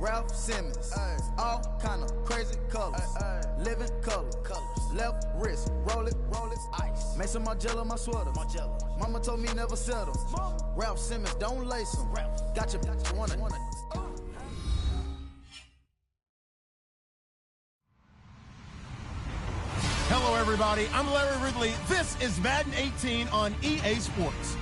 Ralph Simmons, all kind of crazy colors, living colors, left wrist, roll it, ice. Mason Margiela, my sweater, mama told me never settle. Ralph Simmons, don't lace him, got your wanna. Hello, everybody. I'm Larry Ridley. This is Madden 18 on EA Sports.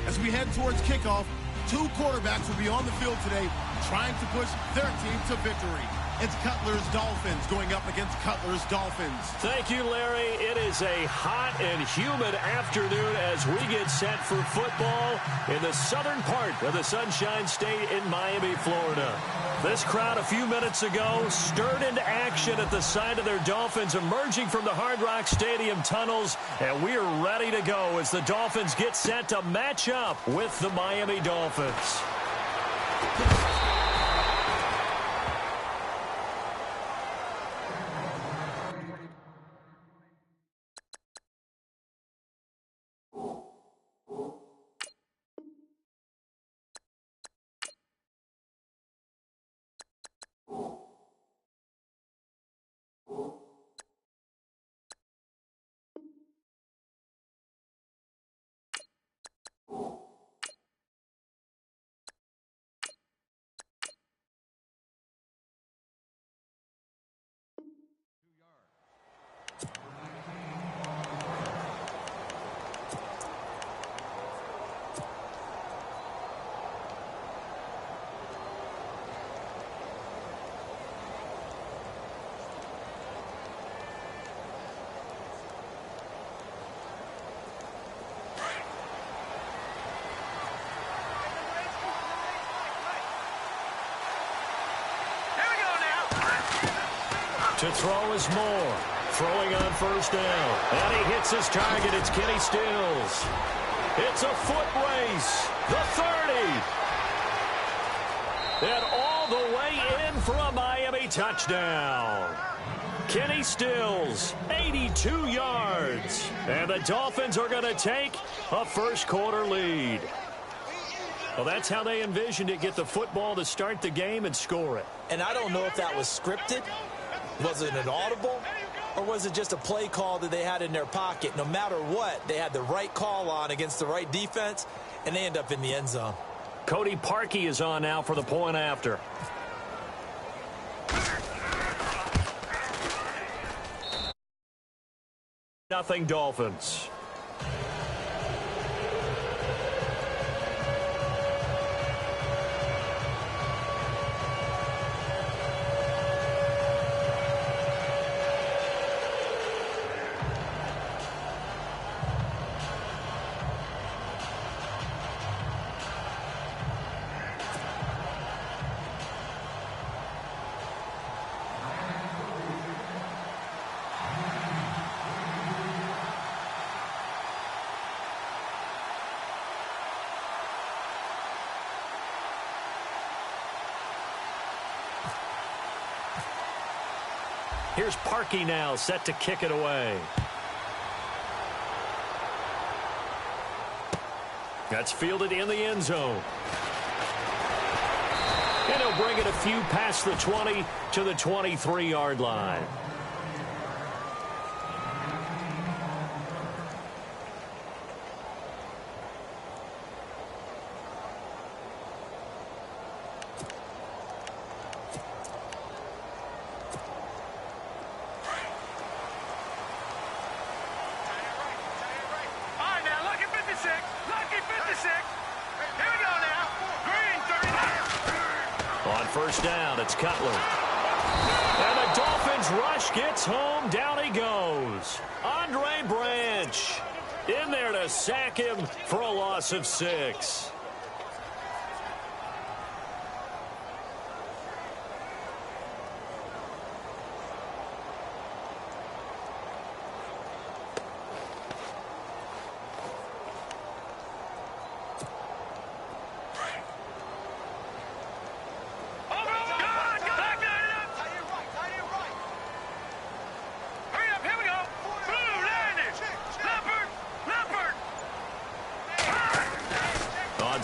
As we head towards kickoff, two quarterbacks will be on the field today trying to push their team to victory. It's Cutler's Dolphins going up against Cutler's Dolphins. Thank you, Larry. It is a hot and humid afternoon as we get set for football in the southern part of the Sunshine State in Miami, Florida. This crowd a few minutes ago stirred into action at the side of their Dolphins emerging from the Hard Rock Stadium tunnels, and we are ready to go as the Dolphins get set to match up with the Miami Dolphins. To throw is Moore. Throwing on first down. And he hits his target. It's Kenny Stills. It's a foot race. The 30. And all the way in for a Miami touchdown. Kenny Stills, 82 yards. And the Dolphins are going to take a first quarter lead. Well, that's how they envisioned it. Get the football to start the game and score it. And I don't know if that was scripted. Was it an audible? Or was it just a play call that they had in their pocket? No matter what, they had the right call on against the right defense, and they end up in the end zone. Cody Parkey is on now for the point after. Nothing Dolphins. Here's Parkey now, set to kick it away. That's fielded in the end zone. And he'll bring it a few past the 20 to the 23-yard line. First down, it's Cutler. And the Dolphins rush gets home. Down he goes. Andre Branch in there to sack him for a loss of 6.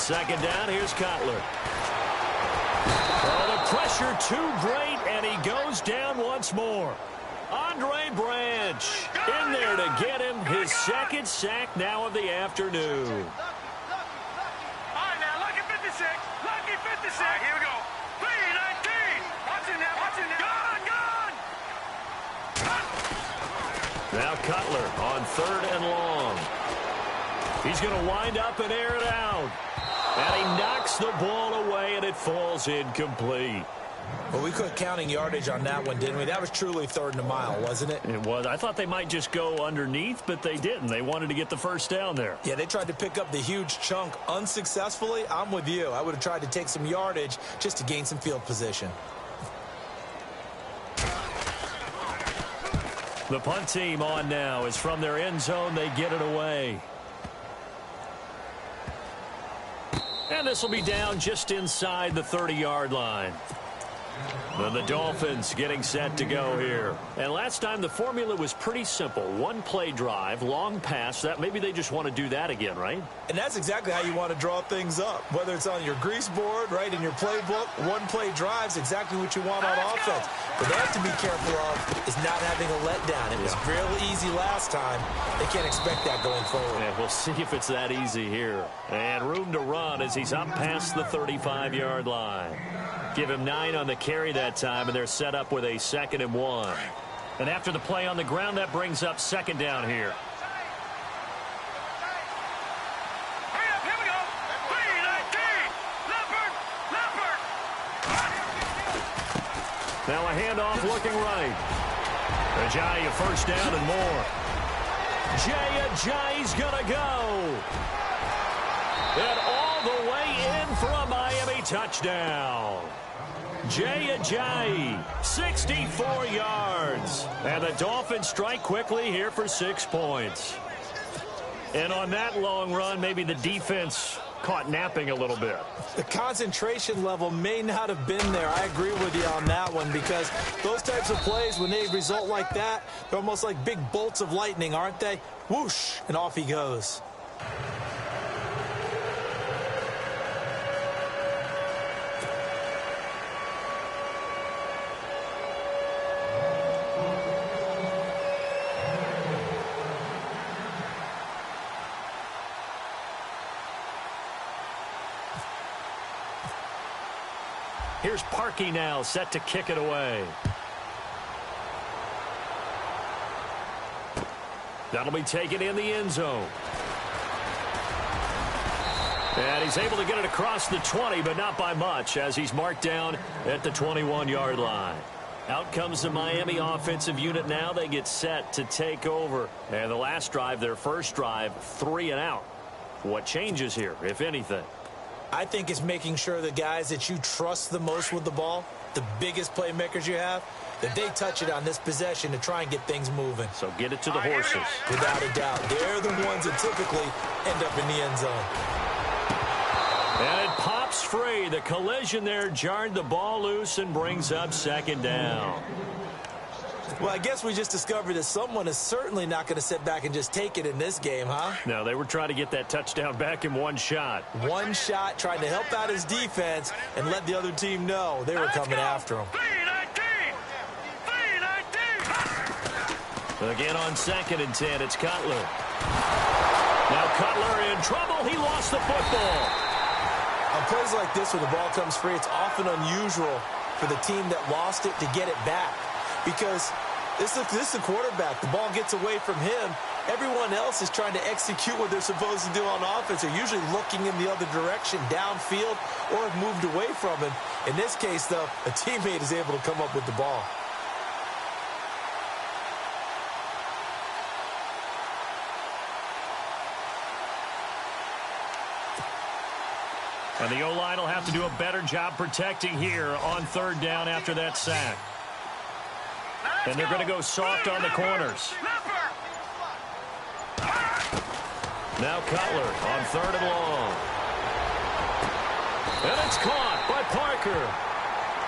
Second down, here's Cutler. Oh, the pressure too great, and he goes down once more. Andre Branch in there to get him his second sack now of the afternoon. All right, now, lucky 56. Lucky 56. All right, here we go. 319. Watch it now. Watch it now. Gone. Now Cutler on 3rd and long. He's going to wind up and air it out. And he knocks the ball away, and it falls incomplete. Well, we quit counting yardage on that one, didn't we? That was truly 3rd and a mile, wasn't it? It was. I thought they might just go underneath, but they didn't. They wanted to get the first down there. Yeah, they tried to pick up the huge chunk unsuccessfully. I'm with you. I would have tried to take some yardage just to gain some field position. The punt team on now is from their end zone. They get it away. And this will be down just inside the 30-yard line. Then the Dolphins getting set to go here. And last time the formula was pretty simple. One play drive, long pass. That maybe they just want to do that again, right? And that's exactly how you want to draw things up. Whether it's on your grease board, right, in your playbook, one play drive's exactly what you want on offense. What they have to be careful of is not having a letdown. It was real easy last time. They can't expect that going forward. Yeah, we'll see if it's that easy here. And room to run as he's up past the 35-yard line. Give him 9 on the carry that time, and they're set up with a 2nd and 1. And after the play on the ground, that brings up 2nd down here. Hurry up, here we go. 319. Leopard. Now a handoff looking right. Ajayi, first down and more. Ajayi's going to go. And all the way in for a Miami touchdown. Ajayi, 64 yards. And the Dolphins strike quickly here for 6 points. And on that long run, maybe the defense caught napping a little bit. The concentration level may not have been there. I agree with you on that one, because those types of plays, when they result like that, they're almost like big bolts of lightning, aren't they? Whoosh, and off he goes. Here's Parkey now, set to kick it away. That'll be taken in the end zone. And he's able to get it across the 20, but not by much, as he's marked down at the 21-yard line. Out comes the Miami offensive unit now. They get set to take over. And the last drive, their first drive, 3 and out. What changes here, if anything? I think it's making sure the guys that you trust the most with the ball, the biggest playmakers you have, that they touch it on this possession to try and get things moving. So get it to the horses. Without a doubt. They're the ones that typically end up in the end zone. And it pops free. The collision there jarred the ball loose and brings up 2nd down. Well, I guess we just discovered that someone is certainly not going to sit back and just take it in this game, huh? No, they were trying to get that touchdown back in one shot. One shot, trying to help out his defense and let the other team know they were coming after him. 319. Again on 2nd and 10, it's Cutler. Now Cutler in trouble. He lost the football. On plays like this where the ball comes free, it's often unusual for the team that lost it to get it back, because this is the quarterback. The ball gets away from him. Everyone else is trying to execute what they're supposed to do on offense. They're usually looking in the other direction, downfield, or have moved away from him. In this case, though, a teammate is able to come up with the ball. And the O-line will have to do a better job protecting here on 3rd down after that sack. And they're going to go soft on the corners. Now Cutler on 3rd and long. And it's caught by Parker.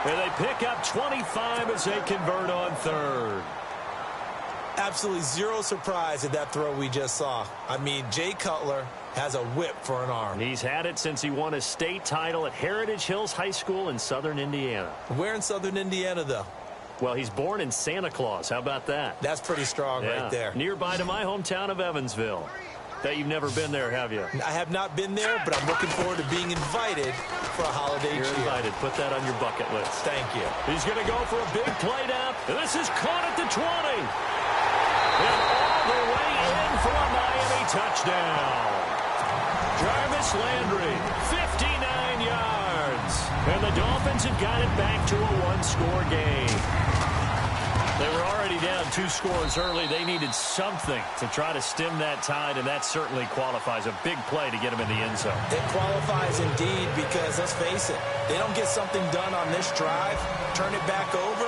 And they pick up 25 as they convert on 3rd. Absolutely zero surprise at that throw we just saw. I mean, Jay Cutler has a whip for an arm. He's had it since he won a state title at Heritage Hills High School in southern Indiana. Where in southern Indiana, though? Well, he's born in Santa Claus. How about that? That's pretty strong right there. Nearby to my hometown of Evansville. Bet you've never been there, have you? I have not been there, but I'm looking forward to being invited for a holiday cheer. You're invited. Put that on your bucket list. Thank you. He's going to go for a big play down. And this is caught at the 20. And all the way in for a Miami touchdown. Jarvis Landry, 59 yards. And the Dolphins have got it back to a one-score game. They were already down 2 scores early. They needed something to try to stem that tide, and that certainly qualifies. A big play to get them in the end zone. It qualifies indeed because, let's face it, they don't get something done on this drive, turn it back over.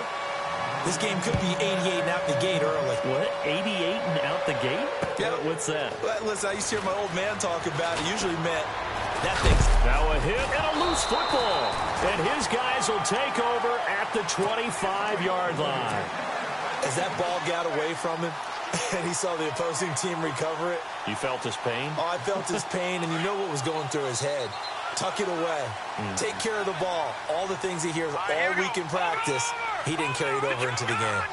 This game could be 88 and out the gate early. What? 88 and out the gate? Yeah. What's that? Listen, I used to hear my old man talk about it. Usually meant that thing's... Now a hit and a loose football. And his guys will take over at the 25-yard line. As that ball got away from him and he saw the opposing team recover it. You felt his pain? Oh, I felt his pain, and you know what was going through his head. Tuck it away. Take care of the ball. All the things he hears all week in practice, he didn't carry it over into the game.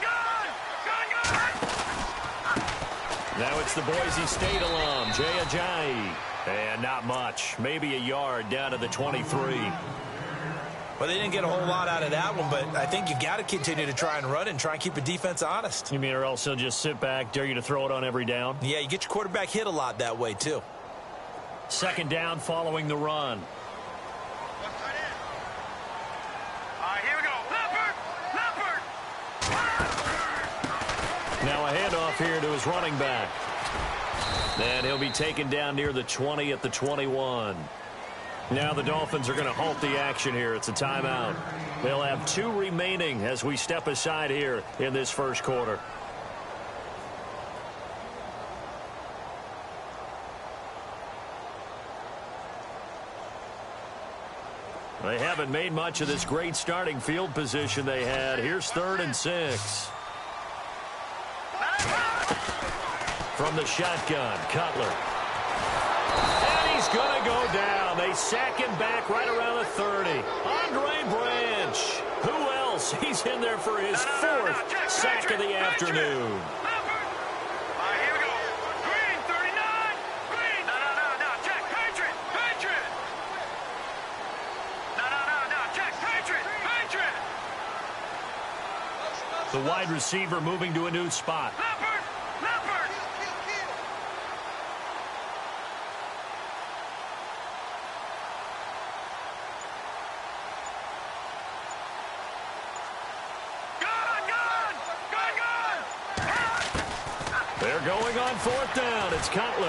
Now it's the Boise State alum, Jaycazzz. And not much. Maybe a yard down to the 23. Well, they didn't get a whole lot out of that one, but I think you got to continue to try and run and try and keep the defense honest. You mean or else they'll just sit back, dare you to throw it on every down? Yeah, you get your quarterback hit a lot that way, too. Second down following the run. Here we go. Leopard! Now a handoff here to his running back. And he'll be taken down near the 20 at the 21. Now the Dolphins are going to halt the action here. It's a timeout. They'll have 2 remaining as we step aside here in this first quarter. They haven't made much of this great starting field position they had. Here's 3rd and 6. From the shotgun, Cutler. And he's going to go down. They sack him back right around the 30. Andre Branch. Who else? He's in there for his 4th sack of the afternoon. Here we go. Green, 39. Green. No. Check. Patriot. No. Check. Patriot. The wide receiver moving to a new spot. Leopard. They're going on 4th down. It's Cutler.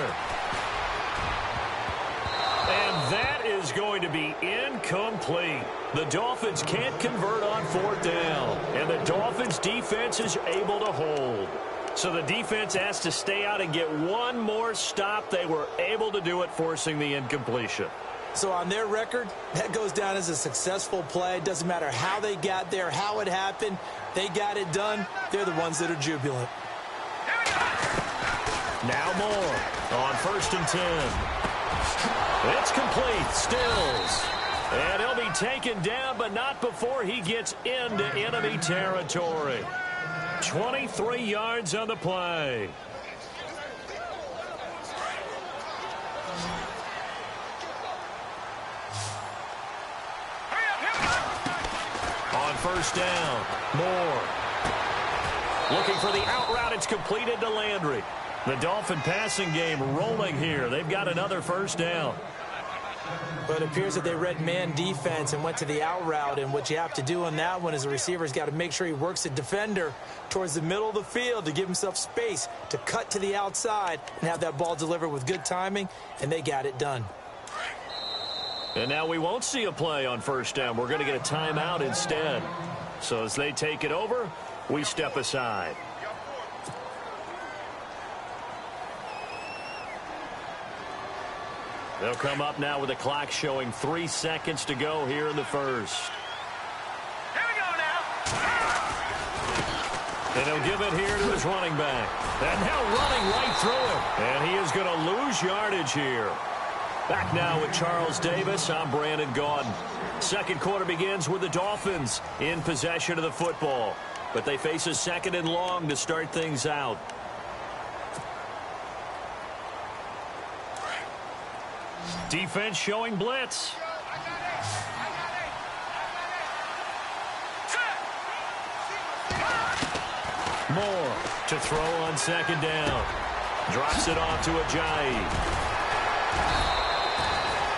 And that is going to be incomplete. The Dolphins can't convert on 4th down. And the Dolphins defense is able to hold. So the defense has to stay out and get one more stop. They were able to do it, forcing the incompletion. So on their record, that goes down as a successful play. It doesn't matter how they got there, how it happened. They got it done. They're the ones that are jubilant. Now more on 1st and 10. It's complete. Stills. And he'll be taken down, but not before he gets into enemy territory. 23 yards on the play. On 1st down, Moore. Looking for the out route. It's completed to Landry. The Dolphin passing game rolling here. They've got another 1st down. But it appears that they read man defense and went to the out route. And what you have to do on that one is the receiver's got to make sure he works the defender towards the middle of the field to give himself space to cut to the outside and have that ball delivered with good timing. And they got it done. And now we won't see a play on 1st down. We're going to get a timeout instead. So as they take it over, we step aside. They'll come up now with the clock showing 3 seconds to go here in the first. Here we go now. And he'll give it here to his running back. And now running right through it. And he is going to lose yardage here. Back now with Charles Davis. I'm Brandon Gaudin. Second quarter begins with the Dolphins in possession of the football. But they face a second and long to start things out. Defense showing blitz. Moore to throw on second down. Drops it off to Ajayi.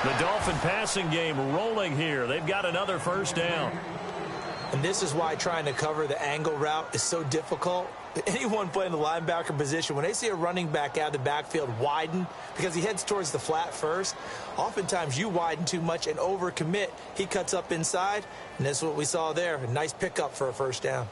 The Dolphin passing game rolling here. They've got another first down. And this is why trying to cover the angle route is so difficult. Anyone playing the linebacker position, when they see a running back out of the backfield widen because he heads towards the flat first, oftentimes you widen too much and overcommit. He cuts up inside, and this is what we saw there. A nice pickup for a first down.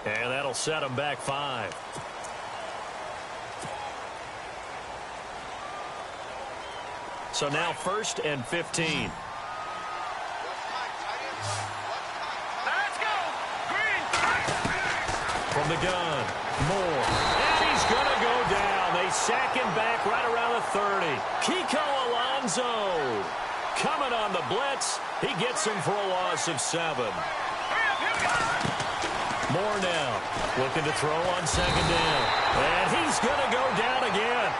And that'll set him back 5. So now 1st and 15. Let's go! Green! From the gun, Moore. And he's going to go down. They sack him back right around the 30. Kiko Alonso coming on the blitz. He gets him for a loss of 7. Moore now looking to throw on second down. And he's going to go down again.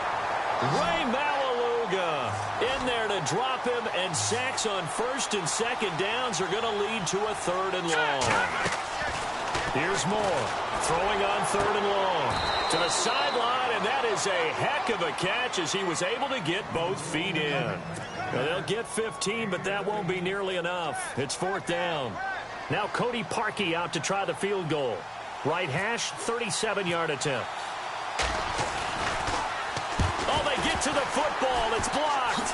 Ray Malaluga in there to drop him, and sacks on 1st and 2nd downs are going to lead to a 3rd and long. Here's Moore throwing on 3rd and long to the sideline, and that is a heck of a catch as he was able to get both feet in. Now, they'll get 15, but that won't be nearly enough. It's 4th down. Now Cody Parkey out to try the field goal. Right hash, 37-yard attempt. Oh, they get to the football. It's blocked.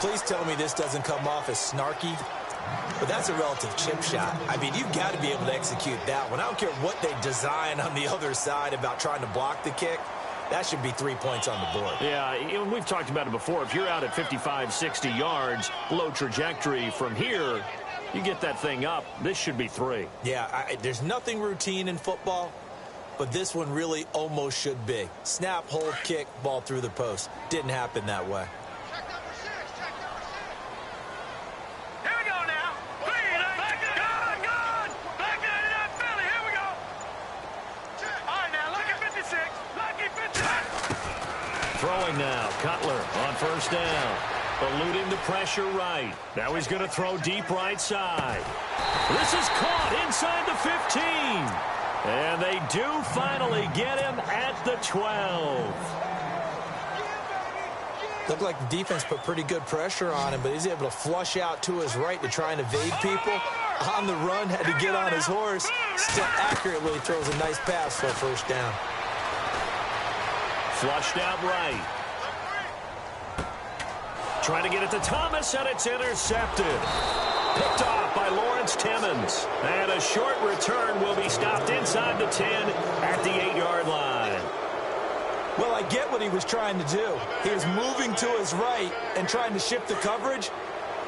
Please tell me this doesn't come off as snarky, but that's a relative chip shot. I mean, you've got to be able to execute that one. I don't care what they design on the other side about trying to block the kick. That should be 3 points on the board. Yeah, we've talked about it before. If you're out at 55, 60 yards, low trajectory from here, you get that thing up. This should be 3. Yeah, there's nothing routine in football, but this one really almost should be. Snap, hold, kick, ball through the post. Didn't happen that way. Check number 6. Check number 6. Here we go now. Back to gone. Back to that Philly. Here we go. All right, now, lucky 56. Lucky 56. Throwing now. Cutler on 1st down. Eluding the pressure right. Now he's going to throw deep right side. This is caught inside the 15. And they do finally get him at the 12. Looked like the defense put pretty good pressure on him, but he's able to flush out to his right to try and evade people. On the run, had to get on his horse. Still accurately throws a nice pass for a first down. Flushed out right. Trying to get it to Thomas, and it's intercepted. Picked off by Lawrence Timmons. And a short return will be stopped inside the 10 at the 8-yard line. Well, I get what he was trying to do. He was moving to his right and trying to shift the coverage,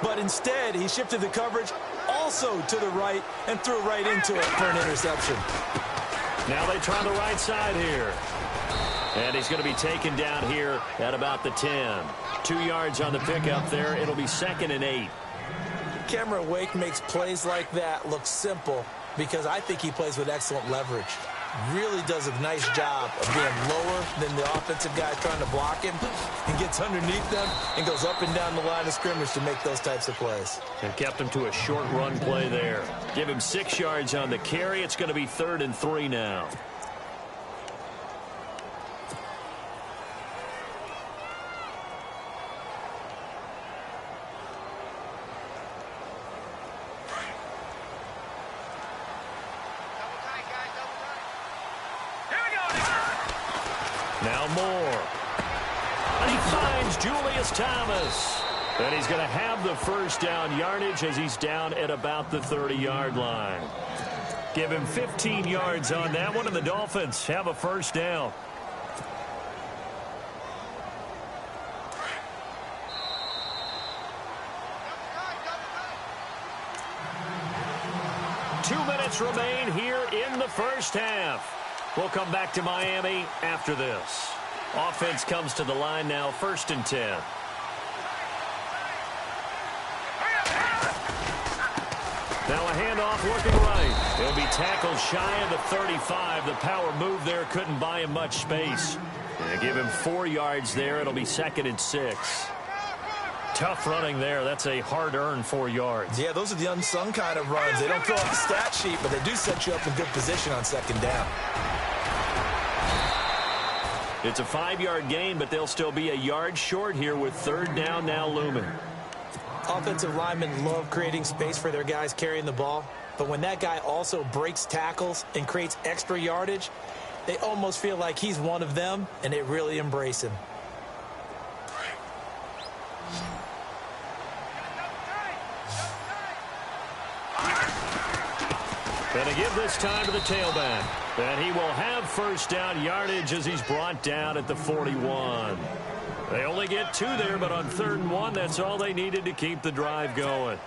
but instead he shifted the coverage also to the right and threw right into it for an interception. Now they try the right side here. And he's going to be taken down here at about the 10. 2 yards on the pickup there. It'll be 2nd and 8. Cameron Wake makes plays like that look simple because I think he plays with excellent leverage. Really does a nice job of being lower than the offensive guy trying to block him, and gets underneath them and goes up and down the line of scrimmage to make those types of plays. And kept him to a short run play there. Give him 6 yards on the carry. It's going to be 3rd and 3 now. Now Moore. And he finds Julius Thomas. And he's going to have the first down yardage as he's down at about the 30-yard line. Give him 15 yards on that one, and the Dolphins have a first down. Remain here in the first half. We'll come back to Miami after this. Offense comes to the line now, 1st and 10. Now a handoff looking right. He'll be tackled shy of the 35. The power move there couldn't buy him much space. And give him 4 yards there. It'll be 2nd and 6. Tough running there. That's a hard-earned 4 yards. Yeah, those are the unsung kind of runs. They don't fill out the stat sheet, but they do set you up in good position on 2nd down. It's a 5-yard gain, but they'll still be a yard short here with 3rd down now looming. Offensive linemen love creating space for their guys carrying the ball, but when that guy also breaks tackles and creates extra yardage, they almost feel like he's one of them, and they really embrace him. Going to give this time to the tailback. And he will have first down yardage as he's brought down at the 41. They only get 2 there, but on 3rd and 1, that's all they needed to keep the drive going.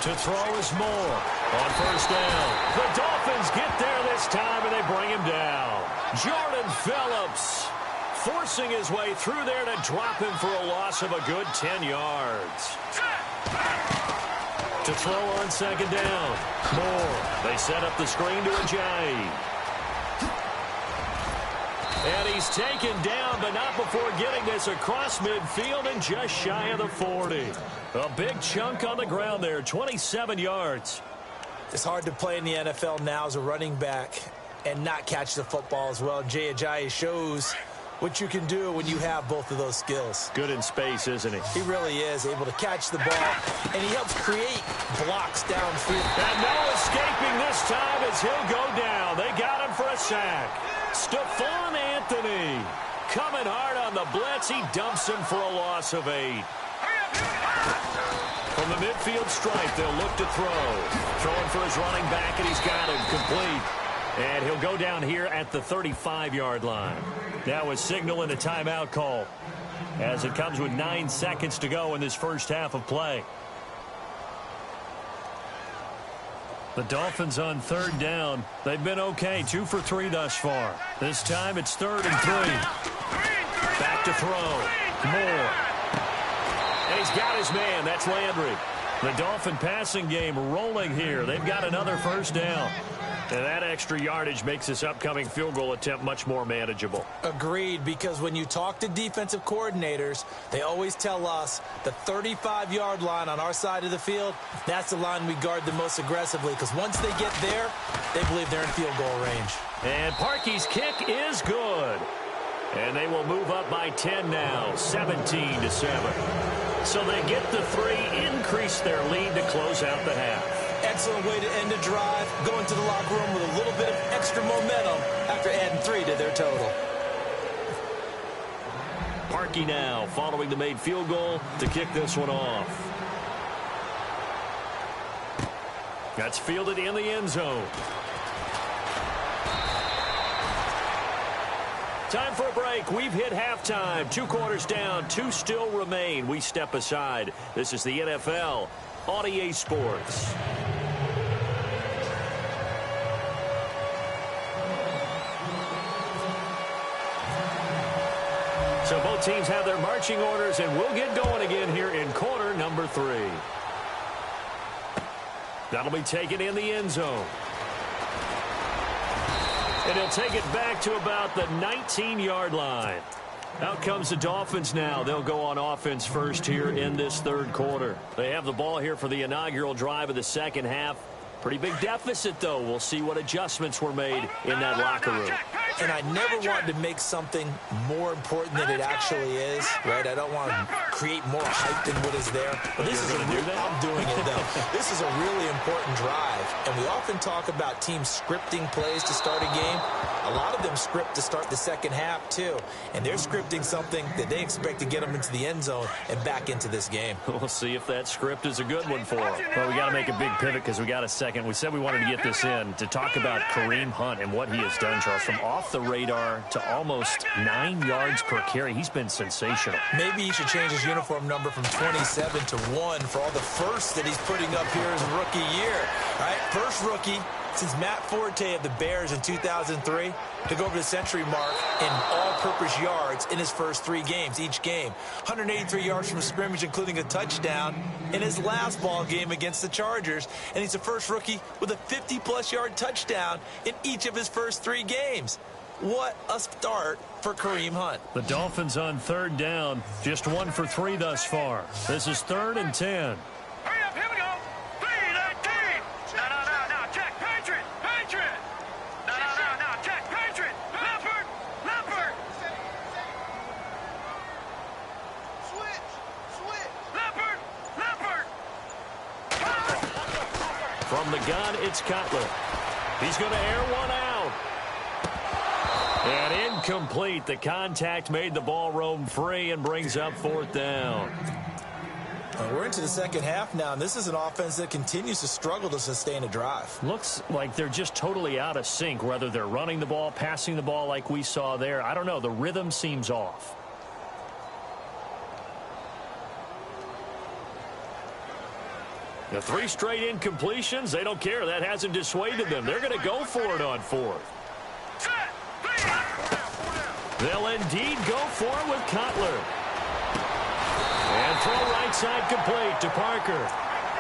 To throw is Moore on 1st down. The Dolphins get there this time, and they bring him down. Jordan Phillips forcing his way through there to drop him for a loss of a good 10 yards. To throw on 2nd down. Moore. They set up the screen to Ajayi. And he's taken down, but not before getting this across midfield and just shy of the 40. A big chunk on the ground there, 27 yards. It's hard to play in the NFL now as a running back and not catch the football as well. Jay Ajayi shows what you can do when you have both of those skills. Good in space, isn't he? He really is able to catch the ball, and he helps create blocks downfield. And no escaping this time as he'll go down. They got him for a sack. Stephon Anthony coming hard on the blitz. He dumps him for a loss of 8. From the midfield stripe, they'll look to throw. Throwing for his running back, and he's got him complete. And he'll go down here at the 35-yard line. Now a signal and a timeout call as it comes with 9 seconds to go in this first half of play. The Dolphins on 3rd down. They've been okay, 2 for 3 thus far. This time it's 3rd and 3. Back to throw. Moore. And he's got his man. That's Landry. The Dolphin passing game rolling here. They've got another first down. And that extra yardage makes this upcoming field goal attempt much more manageable. Agreed, because when you talk to defensive coordinators, they always tell us the 35-yard line on our side of the field, that's the line we guard the most aggressively, because once they get there, they believe they're in field goal range. And Parkey's kick is good. And they will move up by 10 now, 17-7. So they get the 3, increase their lead to close out the half. Excellent way to end the drive, going to the locker room with a little bit of extra momentum after adding 3 to their total. Parkey now following the made field goal to kick this one off. That's fielded in the end zone. Time for a break. We've hit halftime. 2 quarters down, 2 still remain. We step aside. This is the NFL on EA Sports. So both teams have their marching orders, and we'll get going again here in quarter number 3. That'll be taken in the end zone. And he'll take it back to about the 19-yard line. Out comes the Dolphins now. They'll go on offense first here in this 3rd quarter. They have the ball here for the inaugural drive of the second half. Pretty big deficit, though. We'll see what adjustments were made in that locker room. And I never wanted to make something more important than it actually is, right? I don't want to create more hype than what is there. But this is I'm doing it, though. This is a really important drive. And we often talk about teams scripting plays to start a game. A lot of them script to start the second half, too. And they're scripting something that they expect to get them into the end zone and back into this game. We'll see if that script is a good one for them. Well, we got to make a big pivot because we got a second. We said we wanted to get this in to talk about Kareem Hunt and what he has done, Charles, from off the radar to almost 9 yards per carry. He's been sensational. Maybe he should change his uniform number from 27 to 1 for all the firsts that he's putting up here his rookie year. All right, first rookie since Matt Forte of the Bears in 2003 to go over the century mark in all-purpose yards in his first 3 games, each game. 183 yards from scrimmage, including a touchdown in his last ball game against the Chargers. And he's the first rookie with a 50-plus yard touchdown in each of his first 3 games. What a start for Kareem Hunt. The Dolphins on third down, just 1 for 3 thus far. This is 3rd and 10. Hurry up, here we go. 3-19. No, check. Patriot. No, check. Patriot. Leopard. Switch. Leopard. From the gun, it's Cutler. He's going to air one out. And incomplete. The contact made the ball roam free and brings up 4th down. We're into the second half now, and this is an offense that continues to struggle to sustain a drive. Looks like they're just totally out of sync, whether they're running the ball, passing the ball like we saw there. I don't know. The rhythm seems off. The 3 straight incompletions, they don't care. That hasn't dissuaded them. They're going to go for it on 4th. They'll indeed go for it with Cutler. And throw right side complete to Parker.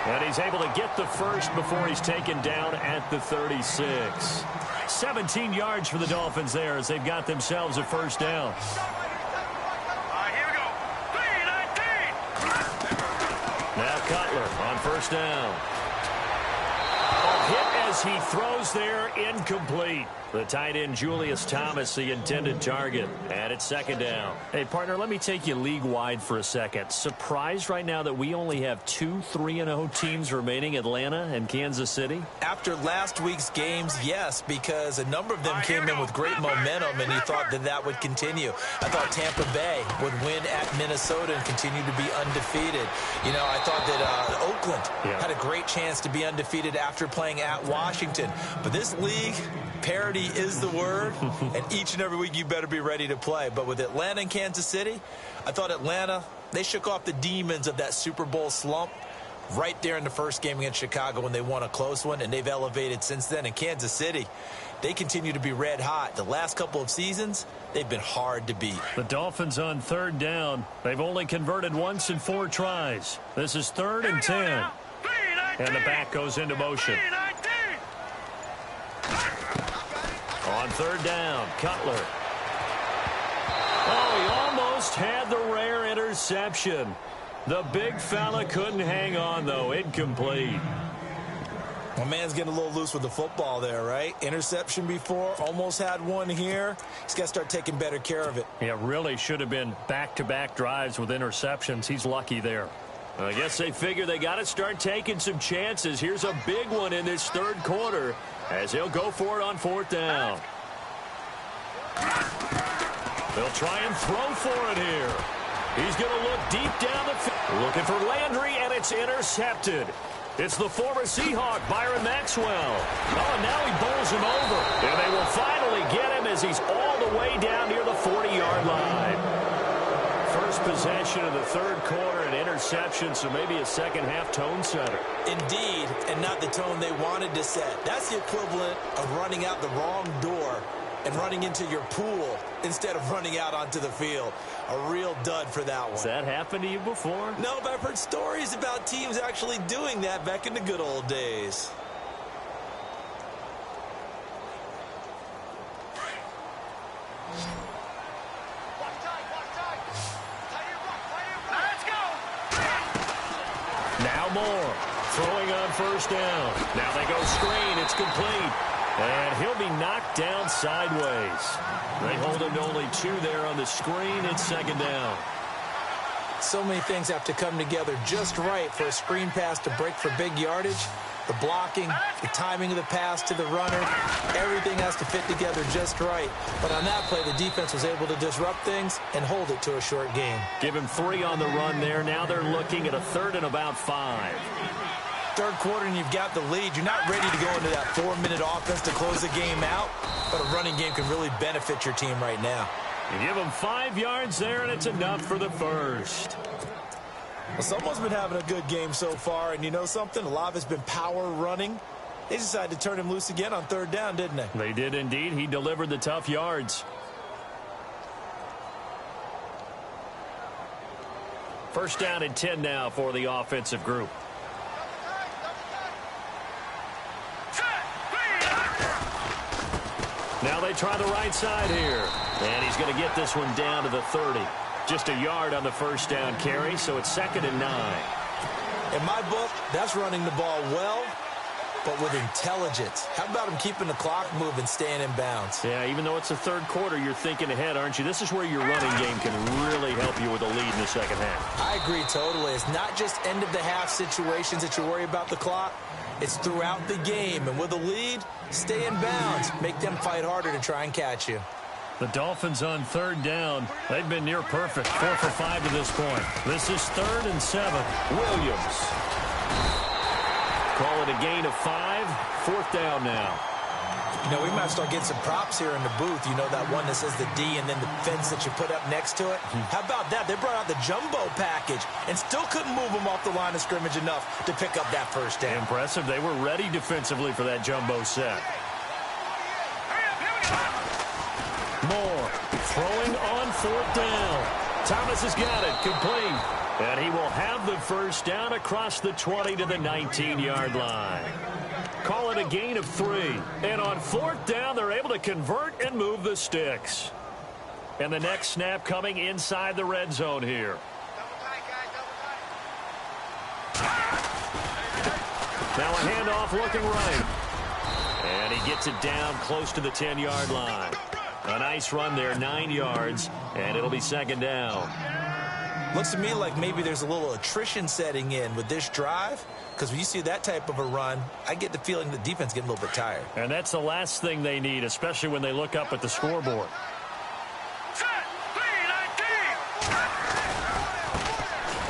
And he's able to get the first before he's taken down at the 36. 17 yards for the Dolphins there as they've got themselves a first down. Here we go. 3-19. Now Cutler on first down. A hit as he throws there, incomplete. The tight end, Julius Thomas, the intended target. And it's 2nd down. Hey, partner, let me take you league-wide for a second. Surprised right now that we only have 2 3-0 teams remaining, Atlanta and Kansas City? After last week's games, yes, because a number of them came in with great momentum, and he thought that that would continue. I thought Tampa Bay would win at Minnesota and continue to be undefeated. You know, I thought that Oakland had a great chance to be undefeated after playing at Washington. But this league, parity is the word, and each and every week you better be ready to play. But with Atlanta and Kansas City, I thought Atlanta, they shook off the demons of that Super Bowl slump right there in the first game against Chicago when they won a close one, and they've elevated since then. And Kansas City, they continue to be red hot. The last couple of seasons, they've been hard to beat. The Dolphins on 3rd down. They've only converted once in 4 tries. This is 3rd and 10. And the back goes into motion. On 3rd down, Cutler. Oh, he almost had the rare interception. The big fella couldn't hang on, though. Incomplete. My man's getting a little loose with the football there, right? Interception before, almost had one here. He's got to start taking better care of it. Yeah, really should have been back-to-back drives with interceptions. He's lucky there. I guess they figure they got to start taking some chances. Here's a big one in this 3rd quarter as he'll go for it on 4th down. They'll try and throw for it here. He's going to look deep down the field. Looking for Landry, and it's intercepted. It's the former Seahawk, Byron Maxwell. Oh, and now he bowls him over. And they will finally get him as he's all the way down near the 40-yard line. First possession of the 3rd quarter, an interception, so maybe a second-half tone setter. Indeed, and not the tone they wanted to set. That's the equivalent of running out the wrong door and running into your pool instead of running out onto the field. A real dud for that one. Has that happened to you before? No, but I've heard stories about teams actually doing that back in the good old days. Let's go. Now Moore throwing on first down. Now they go screen. It's complete. And he'll be knocked down sideways. They hold him to only 2 there on the screen. It's second down. So many things have to come together just right for a screen pass to break for big yardage. The blocking, the timing of the pass to the runner, everything has to fit together just right. But on that play, the defense was able to disrupt things and hold it to a short game. Give him 3 on the run there. Now they're looking at a 3rd and about 5. Third quarter and you've got the lead. You're not ready to go into that 4-minute offense to close the game out, but a running game can really benefit your team right now. You give them 5 yards there, and it's enough for the first. Well, someone's been having a good game so far, and you know something? A lot of it's been power running. They decided to turn him loose again on 3rd down, didn't they? They did indeed. He delivered the tough yards. First down and 10 now for the offensive group. Now they try the right side here. And he's going to get this one down to the 30. Just a yard on the first down carry, so it's 2nd and 9. In my book, that's running the ball well, but with intelligence. How about him keeping the clock moving, staying in bounds? Yeah, even though it's the 3rd quarter, you're thinking ahead, aren't you? This is where your running game can really help you with a lead in the second half. I agree totally. It's not just end-of-the-half situations that you worry about the clock. It's throughout the game. And with a lead, stay in bounds. Make them fight harder to try and catch you. The Dolphins on 3rd down. They've been near perfect. 4 for 5 to this point. This is 3rd and 7. Williams. Call it a gain of 5. 4th down now. You know, we might start getting some props here in the booth. You know, that one that says the D and then the fence that you put up next to it? How about that? They brought out the jumbo package and still couldn't move them off the line of scrimmage enough to pick up that first down. Impressive. They were ready defensively for that jumbo set. Moore throwing on 4th down. Thomas has got it. Complete. And he will have the first down across the 20 to the 19-yard line. Call it a gain of 3. And on 4th down, they're able to convert and move the sticks. And the next snap coming inside the red zone here. Now a handoff looking right. And he gets it down close to the 10-yard line. A nice run there, 9 yards, and it'll be 2nd down. Looks to me like maybe there's a little attrition setting in with this drive, because when you see that type of a run, I get the feeling the defense getting a little bit tired. And that's the last thing they need, especially when they look up at the scoreboard.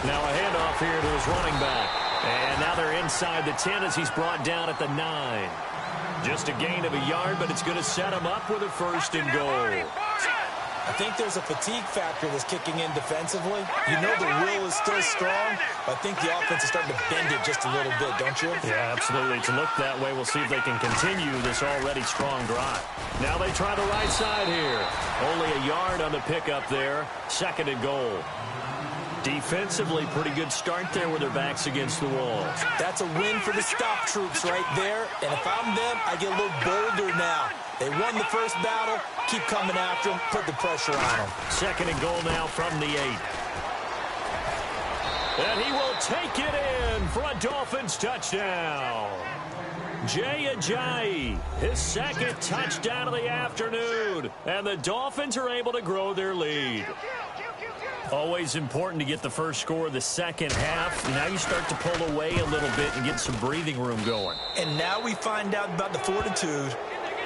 Now a handoff here to his running back. And now they're inside the 10 as he's brought down at the 9. Just a gain of a yard, but it's going to set him up with a 1st and goal. I think there's a fatigue factor that's kicking in defensively. You know the will is still strong, but I think the offense is starting to bend it just a little bit, don't you? Yeah, absolutely. It's looked that way. We'll see if they can continue this already strong drive. Now they try the right side here. Only a yard on the pickup there. 2nd and goal. Defensively, pretty good start there with their backs against the wall. That's a win for the stop troops right there. And if I'm them, I get a little bolder now. They won the first battle. Keep coming after them. Put the pressure on them. 2nd and goal now from the 8. And he will take it in for a Dolphins touchdown. Jay Ajayi, his 2nd touchdown of the afternoon. And the Dolphins are able to grow their lead. Always important to get the first score of the second half. Now you start to pull away a little bit and get some breathing room going. And now we find out about the fortitude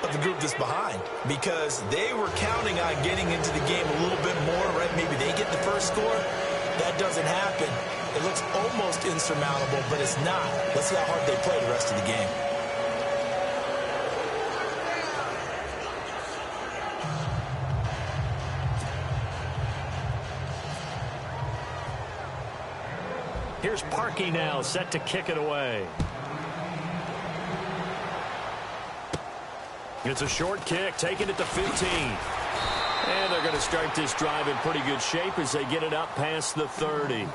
of the group that's behind, because they were counting on getting into the game a little bit more, right? Maybe they get the first score. That doesn't happen. It looks almost insurmountable, but it's not. Let's see how hard they play the rest of the game. Here's Parkey now, set to kick it away. It's a short kick, taking it to 15. And they're going to start this drive in pretty good shape as they get it up past the 30.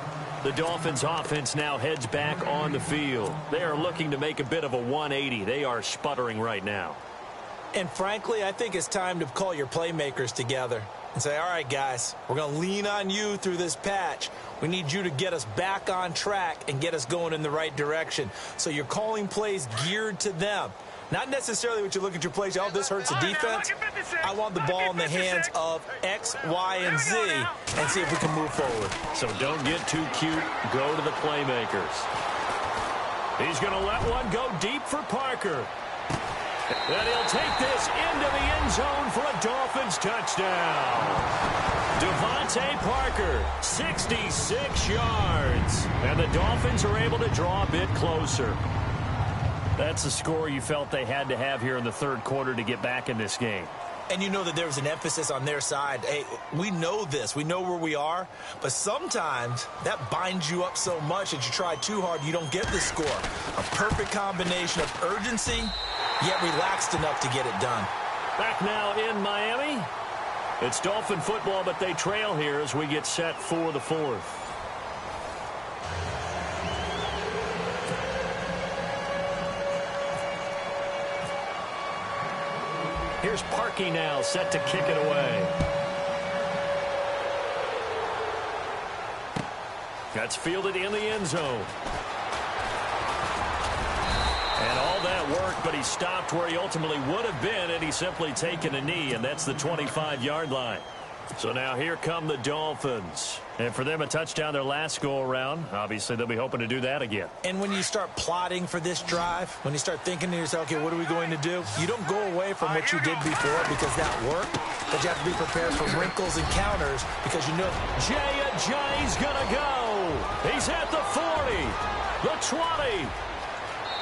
The Dolphins offense now heads back on the field. They are looking to make a bit of a 180. They are sputtering right now. And frankly, I think it's time to call your playmakers together and say, all right, guys, we're going to lean on you through this patch. We need you to get us back on track and get us going in the right direction. So you're calling plays geared to them. Not necessarily what you look at your plays. Oh, this hurts the defense. I want the ball in the hands of X, Y, and Z and see if we can move forward. So don't get too cute. Go to the playmakers. He's going to let one go deep for Parker. And he'll take this into the end zone for a Dolphins touchdown. Devontae Parker, 66 yards. And the Dolphins are able to draw a bit closer. That's the score you felt they had to have here in the third quarter to get back in this game. And you know that there was an emphasis on their side. Hey, we know this. We know where we are. But sometimes that binds you up so much that you try too hard, you don't get the score. A perfect combination of urgency, yet relaxed enough to get it done. Back now in Miami. It's Dolphin football, but they trail here as we get set for the fourth. Here's Parkey now, set to kick it away. That's fielded in the end zone. And all that work, but he stopped where he ultimately would have been had he simply taken a knee, and that's the 25-yard line. So now here come the Dolphins. And for them, a touchdown their last go-around. Obviously, they'll be hoping to do that again. And when you start plotting for this drive, when you start thinking to yourself, okay, what are we going to do? You don't go away from what you did before because that worked, but you have to be prepared for wrinkles and counters because you know. Jay's going to go. He's at the 40, the 20.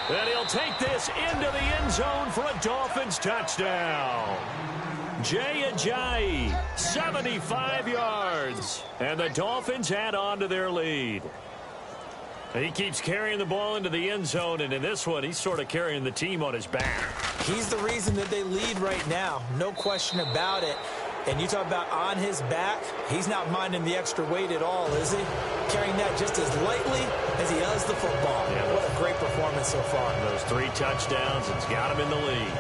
And he'll take this into the end zone for a Dolphins touchdown. Jay, 75 yards. And the Dolphins add on to their lead. He keeps carrying the ball into the end zone, and in this one, he's sort of carrying the team on his back. He's the reason that they lead right now. No question about it. And you talk about on his back, he's not minding the extra weight at all, is he? Carrying that just as lightly as he does the football. Yeah, what a great performance so far. Those 3 touchdowns, it's got him in the lead.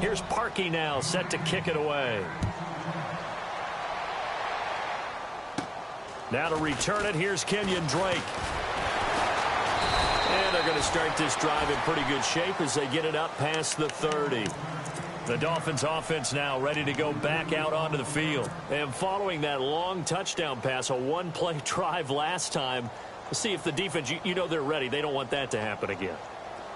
Here's Parkey now, set to kick it away. Now to return it, here's Kenyon Drake. And they're going to start this drive in pretty good shape as they get it up past the 30. The Dolphins offense now ready to go back out onto the field. And following that long touchdown pass, a one-play drive last time, let's see if the defense, you know they're ready. They don't want that to happen again.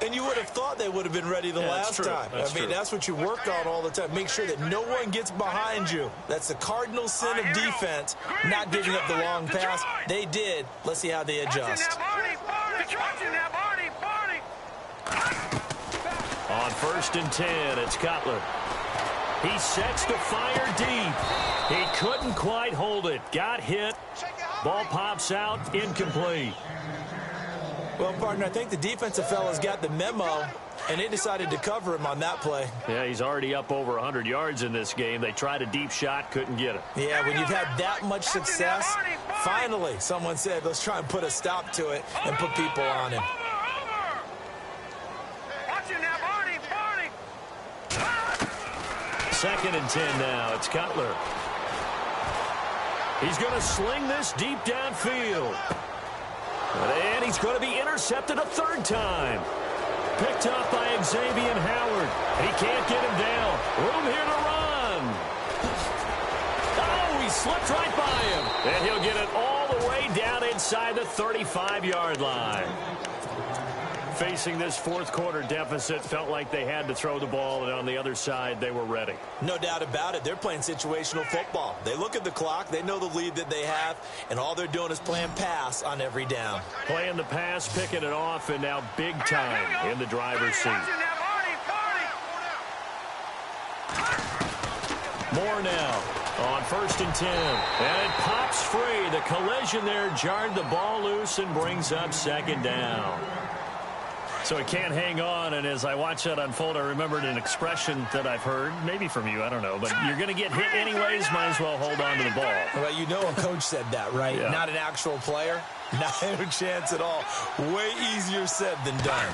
And you would have thought they would have been ready the last time. That's what you work on all the time. Make sure that no one gets behind you. That's the cardinal sin of defense, not giving up the long pass. They did. Let's see how they adjust. On 1st and 10, it's Cutler. He sets to fire deep. He couldn't quite hold it. Got hit. Ball pops out, incomplete. Well, partner, I think the defensive fellas got the memo, and they decided to cover him on that play. Yeah, he's already up over 100 yards in this game. They tried a deep shot, couldn't get it. Yeah, when you've had that much success, finally someone said, let's try and put a stop to it and put people on him. Second and 10 now. It's Cutler. He's going to sling this deep downfield. And he's going to be intercepted a 3rd time. Picked up by Xavier Howard. He can't get him down. Room here to run. Oh, he slipped right by him. And he'll get it all the way down inside the 35-yard line. Facing this 4th quarter deficit, felt like they had to throw the ball, and on the other side, they were ready. No doubt about it. They're playing situational football. They look at the clock. They know the lead that they have, and all they're doing is playing pass on every down. Playing the pass, picking it off, and now big time in the driver's seat. More now on 1st and 10. And it pops free. The collision there jarred the ball loose and brings up 2nd down. So he can't hang on, and as I watch that unfold, I remembered an expression that I've heard, maybe from you, I don't know, but you're going to get hit anyways, might as well hold on to the ball. Well, you know a coach said that, right? Yeah. Not an actual player. Not a chance at all. Way easier said than done.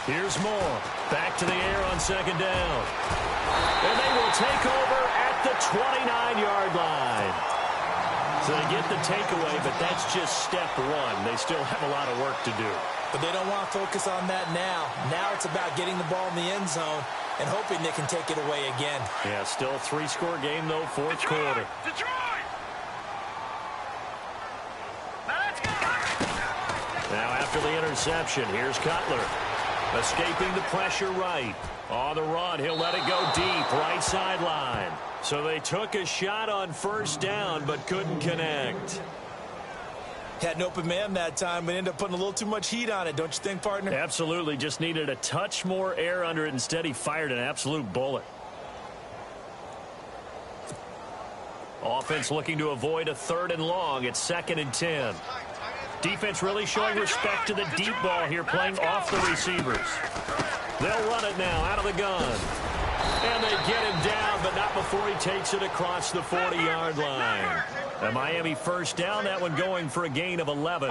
Here's Moore. Back to the air on second down. And they will take over at the 29-yard line. So they get the takeaway, but that's just step one. They still have a lot of work to do. But they don't want to focus on that now. Now it's about getting the ball in the end zone and hoping they can take it away again. Yeah, still a 3-score game, though, fourth quarter. Detroit! Now let's go! Now after the interception, here's Cutler. Escaping the pressure right. On the run, he'll let it go deep, right sideline. So they took a shot on first down, but couldn't connect. Had an open man that time, but ended up putting a little too much heat on it, don't you think, partner? Absolutely, just needed a touch more air under it. Instead, he fired an absolute bullet. Offense looking to avoid a 3rd and long. It's 2nd and 10. Defense really showing respect to the deep ball here, playing off the receivers. They'll run it now out of the gun. And they get him down, but not before he takes it across the 40-yard line. A Miami first down, that one going for a gain of 11.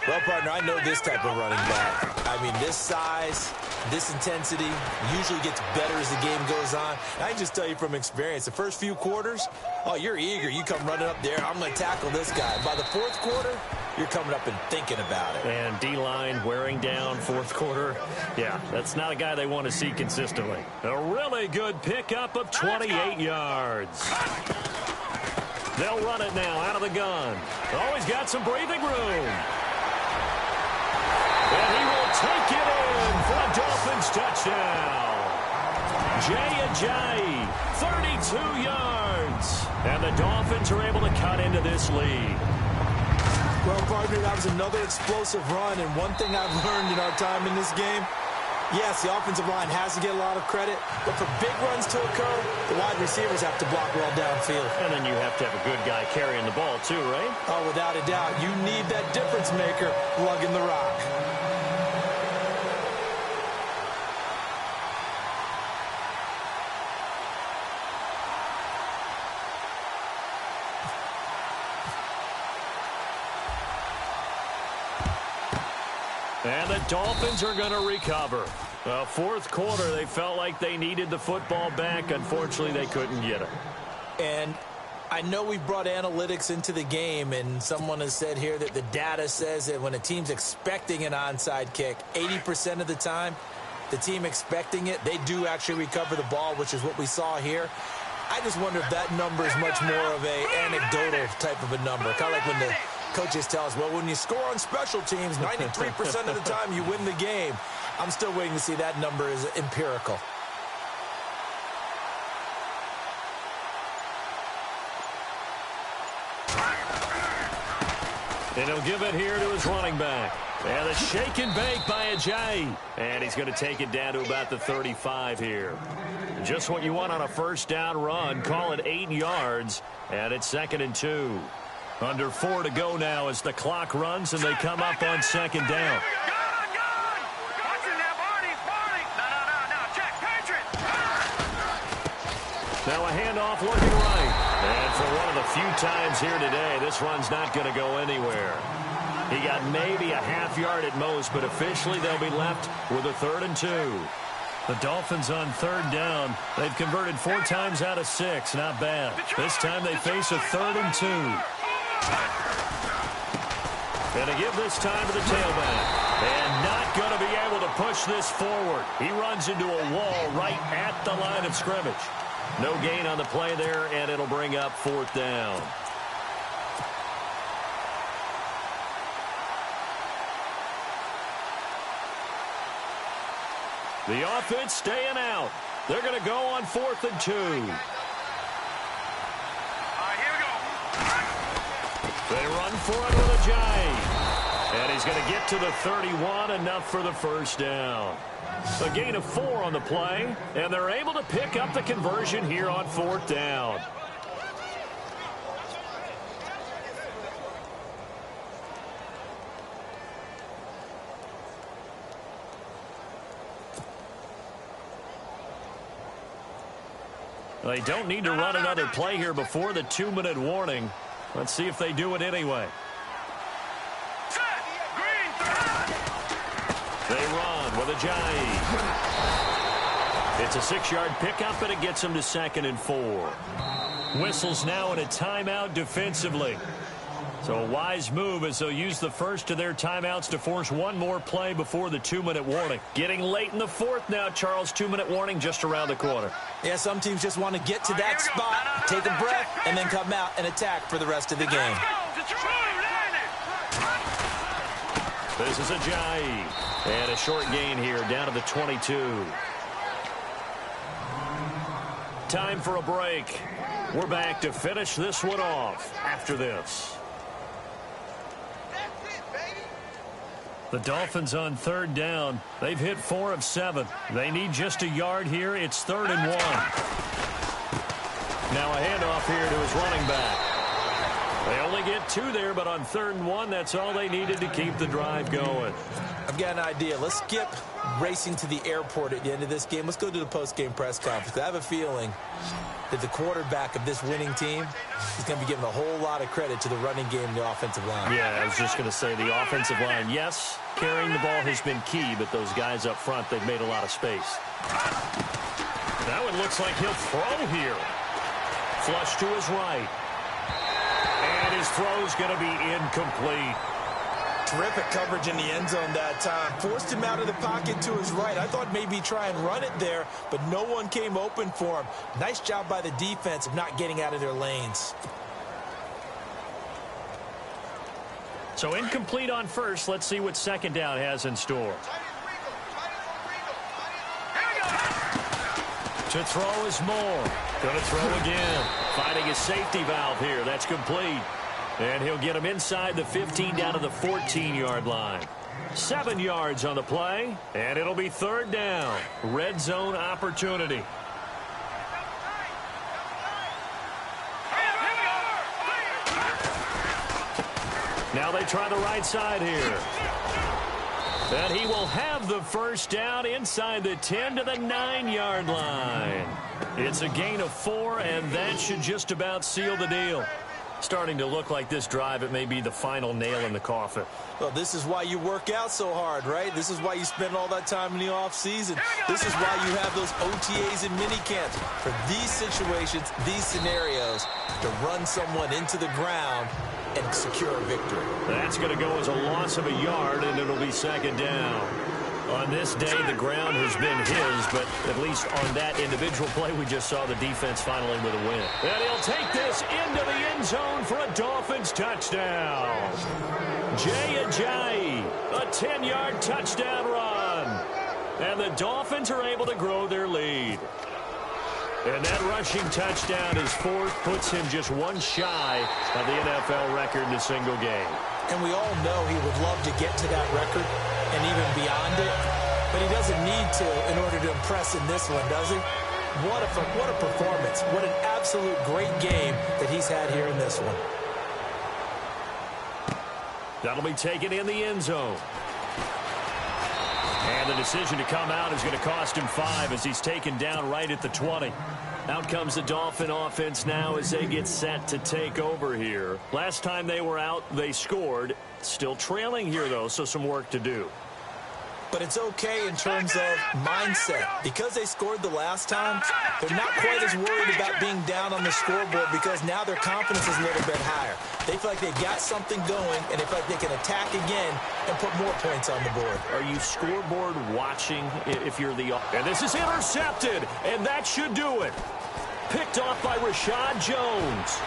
Well, partner, I know this type of running back. I mean, this size, this intensity usually gets better as the game goes on. And I can just tell you from experience, the first few quarters, oh, you're eager. You come running up there, I'm going to tackle this guy. By the fourth quarter, you're coming up and thinking about it. And D-line wearing down fourth quarter. Yeah, that's not a guy they want to see consistently. A really good pickup of 28 yards. They'll run it now out of the gun. Always got some breathing room. And he will take it in for a Dolphins touchdown. Jay, 32 yards. And the Dolphins are able to cut into this lead. Well, partner, that was another explosive run, and one thing I've learned in our time in this game, yes, the offensive line has to get a lot of credit, but for big runs to occur, the wide receivers have to block well downfield. And then you have to have a good guy carrying the ball too, right? Oh, without a doubt. You need that difference maker lugging the rock. And the Dolphins are going to recover. Fourth quarter, they felt like they needed the football back. Unfortunately, they couldn't get it. And I know we've brought analytics into the game, and someone has said here that the data says that when a team's expecting an onside kick, 80% of the time, the team expecting it, they do actually recover the ball, which is what we saw here. I just wonder if that number is much more of a anecdotal type of a number. Kind of like when the coaches tell us, well, when you score on special teams, 93% of the time you win the game. I'm still waiting to see that number is empirical. And he'll give it here to his running back. And a shake and bake by Ajayi. And he's going to take it down to about the 35 here. Just what you want on a first down run. Call it 8 yards. And it's 2nd and 2. Under 4 to go now as the clock runs and they come up on 2nd down. Now a handoff looking right. And for one of the few times here today, this run's not going to go anywhere. He got maybe a half yard at most, but officially they'll be left with a 3rd and 2. The Dolphins on 3rd down. They've converted 4 times out of 6. Not bad. This time they face a 3rd and 2. And to give this time to the tailback. And not going to be able to push this forward. He runs into a wall right at the line of scrimmage. No gain on the play there, and it'll bring up 4th down. The offense staying out. They're going to go on 4th and 2. All right, here we go. They run for it with Ajayi. And he's going to get to the 31, enough for the first down. A gain of 4 on the play, and they're able to pick up the conversion here on 4th down. They don't need to run another play here before the 2-minute warning. Let's see if they do it anyway. They run with Ajayi. It's a 6-yard pickup, and it gets them to 2nd and 4. Whistles now in a timeout defensively. So a wise move as they'll use the first of their timeouts to force one more play before the 2-minute warning. Getting late in the 4th now, Charles. 2-minute warning just around the corner. Yeah, some teams just want to get to that spot, take a breath, and then come out and attack for the rest of the game. This is Ajayi. And a short gain here down to the 22. Time for a break. We're back to finish this one off after this. The Dolphins on 3rd down. They've hit 4 of 7. They need just a yard here. It's 3rd and 1. Now a handoff here to his running back. They only get 2 there, but on 3rd and 1, that's all they needed to keep the drive going. I've got an idea. Let's skip racing to the airport at the end of this game. Let's go to the post-game press conference. I have a feeling that the quarterback of this winning team is going to be giving a whole lot of credit to the running game and the offensive line. Yeah, I was just going to say the offensive line, yes, carrying the ball has been key, but those guys up front, they've made a lot of space. Now it looks like he'll throw here. Flush to his right. And his throw's going to be incomplete. Terrific coverage in the end zone that time. Forced him out of the pocket to his right. I thought maybe try and run it there, but no one came open for him. Nice job by the defense of not getting out of their lanes. So incomplete on first. Let's see what 2nd down has in store. To throw is Moore. Going to throw again. Finding a safety valve here. That's complete. And he'll get him inside the 15 down to the 14-yard line. 7 yards on the play, and it'll be 3rd down. Red zone opportunity. Now they try the right side here. And he will have the first down inside the 10 to the 9-yard line. It's a gain of 4, and that should just about seal the deal. Starting to look like this drive, it may be the final nail in the coffin. Well, this is why you work out so hard, right? This is why you spend all that time in the offseason. This is why you have those OTAs and minicamps. For these situations, these scenarios, to run someone into the ground and secure a victory. That's going to go as a loss of a yard, and it'll be 2nd down. On this day, the ground has been his, but at least on that individual play, we just saw the defense finally with a win. And he'll take this into the end zone for a Dolphins touchdown. Jay Ajayi, a 10-yard touchdown run. And the Dolphins are able to grow their lead. And that rushing touchdown, his 4th, puts him just one shy of the NFL record in a single game. And we all know he would love to get to that record and even beyond it, but he doesn't need to in order to impress in this one, does he? What a performance. What an absolute great game that he's had here in this one. That'll be taken in the end zone. And the decision to come out is going to cost him 5 as he's taken down right at the 20. Out comes the Dolphin offense now as they get set to take over here. Last time they were out, they scored. Still trailing here, though, so some work to do. But it's okay in terms of mindset. Because they scored the last time, they're not quite as worried about being down on the scoreboard because now their confidence is a little bit higher. They feel like they've got something going, and they feel like they can attack again and put more points on the board. Are you scoreboard watching if you're the... And this is intercepted, and that should do it. Picked off by Rashad Jones.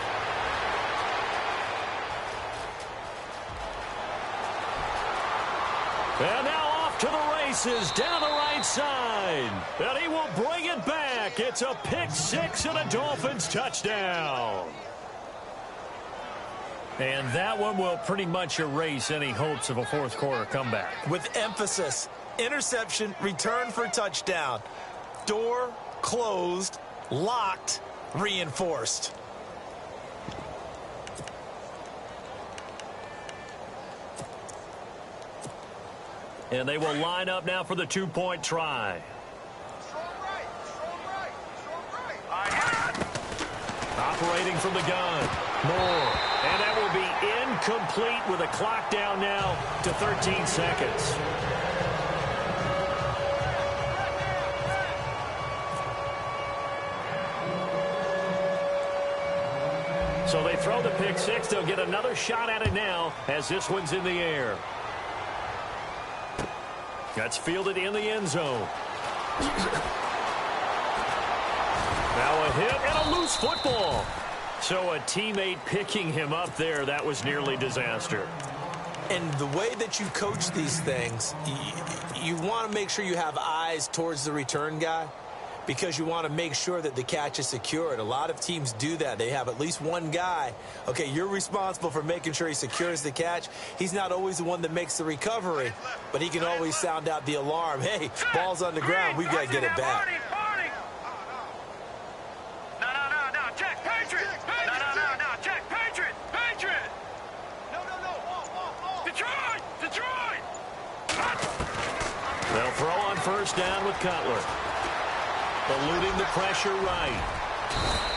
And now off to the races down the right side. And he will bring it back. It's a pick 6 and a Dolphins touchdown. And that one will pretty much erase any hopes of a 4th quarter comeback. With emphasis, interception, return for touchdown. Door closed, locked, reinforced. And they will line up now for the 2-point try. Strong right, strong right, strong right. operating from the gun. Moore. And that will be incomplete with a clock down now to 13 seconds. So they throw the pick six. They'll get another shot at it now as this one's in the air. That's fielded in the end zone. Now a hit and a loose football. So a teammate picking him up there, that was nearly disaster. And the way that you coach these things, you want to make sure you have eyes towards the return guy because you want to make sure that the catch is secured. A lot of teams do that. They have at least one guy. Okay, you're responsible for making sure he secures the catch. He's not always the one that makes the recovery, but he can always sound out the alarm. Hey, ball's on the ground. We've got to get it back. They'll throw on first down with Cutler. Eluding the pressure right.